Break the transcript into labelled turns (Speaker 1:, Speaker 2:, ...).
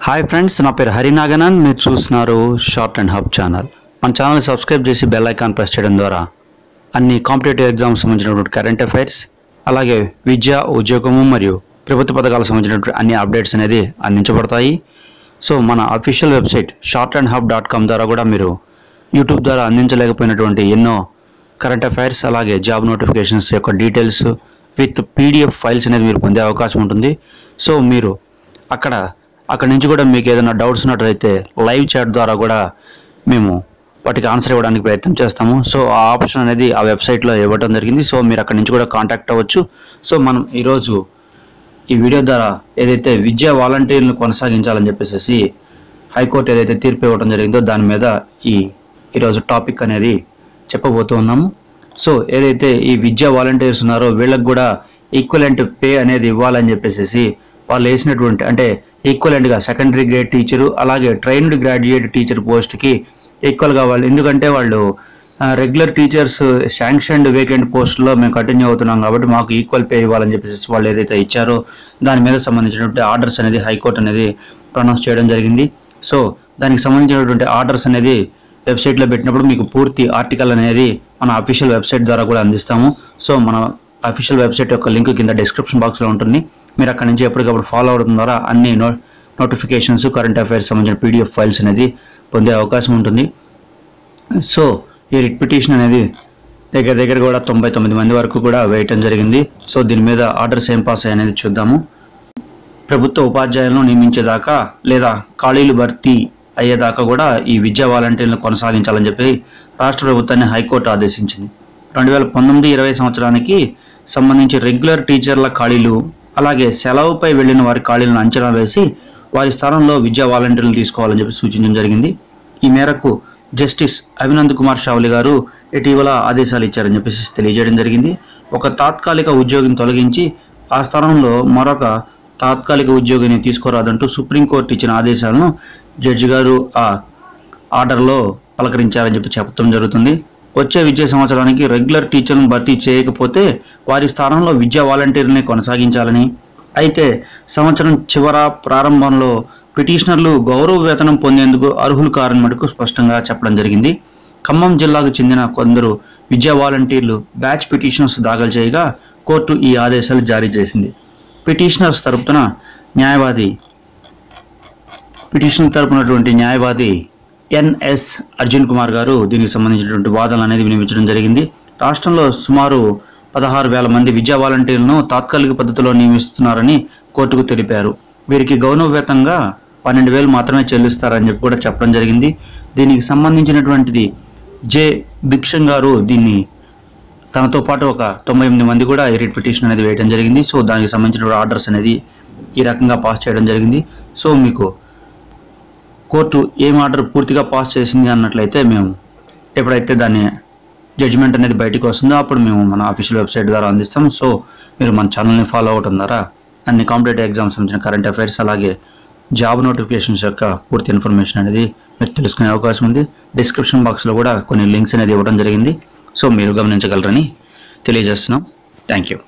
Speaker 1: Hi friends, నా పేరు హరినాగనంద్. మీరు చూస్తున్నారు షార్ట్ అండ్ హబ్ ఛానల్. మన ఛానల్ సబ్స్క్రైబ్ చేసి బెల్ ఐకాన్ ప్రెస్ చేయడం ద్వారా అన్ని కాంపిటేటివ్ ఎగ్జామ్స్ సంబంధించినటువంటి కరెంట్ అఫైర్స్, అలాగే విద్య, ఉద్యోగము మరియు ప్రభుత్వ పథకాలకు సంబంధించినటువంటి అన్ని అప్డేట్స్ అనేది అందించబడతాయి. సో మన అఫీషియల్ వెబ్సైట్ shortandhub.com ద్వారా కూడా మీరు యూట్యూబ్ ద్వారా అందించలేకపోయినటువంటి ఎన్నో కరెంట్ అఫైర్స్, అలాగే జాబ్ నోటిఫికేషన్స్ యొక్క డీటెయిల్స్ విత్ పీడిఎఫ్ ఫైల్స్ అనేది మీరు పొందే అవకాశం ఉంటుంది. సో మీరు అక్కడ నుంచి కూడా మీకు ఏదైనా డౌట్స్ ఉన్నట్లయితే లైవ్ చాట్ ద్వారా కూడా మేము వాటికి ఆన్సర్ ఇవ్వడానికి ప్రయత్నం చేస్తాము. సో ఆ ఆప్షన్ అనేది ఆ వెబ్సైట్లో ఇవ్వడం జరిగింది. సో మీరు అక్కడి నుంచి కూడా కాంటాక్ట్ అవ్వచ్చు. సో మనం ఈరోజు ఈ వీడియో ద్వారా ఏదైతే విద్యా వాలంటీర్లను కొనసాగించాలని చెప్పేసి హైకోర్టు ఏదైతే తీర్పు ఇవ్వడం జరిగిందో దాని మీద ఈరోజు టాపిక్ అనేది చెప్పబోతూ ఉన్నాము. సో ఏదైతే ఈ విద్యా వాలంటీర్స్ ఉన్నారో వీళ్ళకి కూడా ఈక్వలెంట్ పే అనేది ఇవ్వాలని చెప్పేసి వాళ్ళు వేసినటువంటి, అంటే ఈక్వలెంట్గా సెకండరీ గ్రేడ్ టీచరు అలాగే ట్రైన్డ్ గ్రాడ్యుయేట్ టీచర్ పోస్ట్కి ఈక్వల్గా వాళ్ళు, ఎందుకంటే వాళ్ళు రెగ్యులర్ టీచర్స్ శాంక్షన్డ్ వేకెంట్ పోస్ట్లో మేము కంటిన్యూ అవుతున్నాం కాబట్టి మాకు ఈక్వల్ పే ఇవ్వాలని చెప్పేసి వాళ్ళు ఏదైతే ఇచ్చారో దాని మీద సంబంధించినటువంటి ఆర్డర్స్ అనేది హైకోర్టు అనేది ప్రొనౌన్స్ చేయడం జరిగింది. సో దానికి సంబంధించినటువంటి ఆర్డర్స్ అనేది వెబ్సైట్లో పెట్టినప్పుడు మీకు పూర్తి ఆర్టికల్ అనేది మన అఫీషియల్ వెబ్సైట్ ద్వారా కూడా అందిస్తాము. సో మన అఫీషియల్ వెబ్సైట్ యొక్క లింక్ కింద డిస్క్రిప్షన్ బాక్స్లో ఉంటుంది. మీరు అక్కడ నుంచి ఎప్పటికప్పుడు ఫాలో అవడం ద్వారా అన్ని నోటిఫికేషన్స్, కరెంట్ అఫైర్స్ సంబంధించిన పీడిఎఫ్ ఫైల్స్ అనేది పొందే అవకాశం ఉంటుంది. సో ఈ రిట్ పిటిషన్ అనేది దగ్గర కూడా 99 మంది వరకు కూడా వేయటం జరిగింది. సో దీని మీద ఆర్డర్స్ ఏం పాస్ అయ్యాయి అనేది చూద్దాము. ప్రభుత్వ ఉపాధ్యాయులను నియమించేదాకా లేదా ఖాళీలు భర్తీ అయ్యేదాకా కూడా ఈ విద్యా వాలంటీర్లను కొనసాగించాలని చెప్పి రాష్ట్ర ప్రభుత్వాన్ని హైకోర్టు ఆదేశించింది. 2019-20 సంవత్సరానికి సంబంధించి రెగ్యులర్ టీచర్ల ఖాళీలు అలాగే సెలవుపై వెళ్లిన వారి ఖాళీలను అంచనా వేసి వారి స్థానంలో విద్యా వాలంటీర్లు తీసుకోవాలని చెప్పి సూచించడం జరిగింది. ఈ మేరకు జస్టిస్ అభినంద్ కుమార్ షావ్లి గారు ఇటీవల ఆదేశాలు ఇచ్చారని చెప్పేసి తెలియజేయడం జరిగింది. ఒక తాత్కాలిక ఉద్యోగిని తొలగించి ఆ స్థానంలో మరొక తాత్కాలిక ఉద్యోగిని తీసుకోరాదంటూ సుప్రీంకోర్టు ఇచ్చిన ఆదేశాలను జడ్జి గారు ఆ ఆర్డర్లో పలకరించారని చెప్పి చెప్పడం జరుగుతుంది. వచ్చే విద్యా సంవత్సరానికి రెగ్యులర్ టీచర్లను భర్తీ చేయకపోతే వారి స్థానంలో విద్యా వాలంటీర్లని కొనసాగించాలని, అయితే సంవత్సరం ప్రారంభంలో పిటిషనర్లు గౌరవ వేతనం పొందేందుకు అర్హులు కారని మటుకు స్పష్టంగా చెప్పడం జరిగింది. ఖమ్మం జిల్లాకు చెందిన కొందరు విద్యా వాలంటీర్లు బ్యాచ్ పిటిషన్స్ దాఖలు చేయగా కోర్టు ఈ ఆదేశాలు జారీ చేసింది. పిటిషనర్స్ తరపున న్యాయవాది ఎన్ఎస్ అర్జున్ కుమార్ గారు దీనికి సంబంధించినటువంటి వాదనలు అనేది వినిపించడం జరిగింది. రాష్ట్రంలో సుమారు 16,000 మంది విద్యా వాలంటీర్లను తాత్కాలిక పద్ధతిలో నియమిస్తున్నారని కోర్టుకు తెలిపారు. వీరికి గౌరవవేతంగా 12,000 మాత్రమే చెల్లిస్తారని చెప్పి కూడా చెప్పడం జరిగింది. దీనికి సంబంధించినటువంటిది జే భిక్షం గారు దీన్ని తనతో పాటు ఒక 98 మంది కూడా రిట్ పిటిషన్ అనేది వేయడం జరిగింది. సో దానికి సంబంధించిన ఆర్డర్స్ అనేది ఈ రకంగా పాస్ చేయడం జరిగింది. సో మీకు కోర్టు ఏం ఆర్డర్ పూర్తిగా పాస్ చేసింది అన్నట్లయితే మేము ఎప్పుడైతే దాన్ని జడ్జిమెంట్ అనేది బయటకు వస్తుందో అప్పుడు మేము మన అఫీషియల్ వెబ్సైట్ ద్వారా అందిస్తాం. సో మీరు మన ఛానల్ని ఫాలో అవడం ద్వారా అన్ని కాంపిటేటివ్ ఎగ్జామ్స్ సంబంధించిన కరెంట్ అఫైర్స్ అలాగే జాబ్ నోటిఫికేషన్స్ యొక్క పూర్తి ఇన్ఫర్మేషన్ అనేది మీరు తెలుసుకునే అవకాశం ఉంది. డిస్క్రిప్షన్ బాక్స్లో కూడా కొన్ని లింక్స్ అనేది ఇవ్వడం జరిగింది. సో మీరు గమనించగలరని తెలియజేస్తున్నాం. Thank you.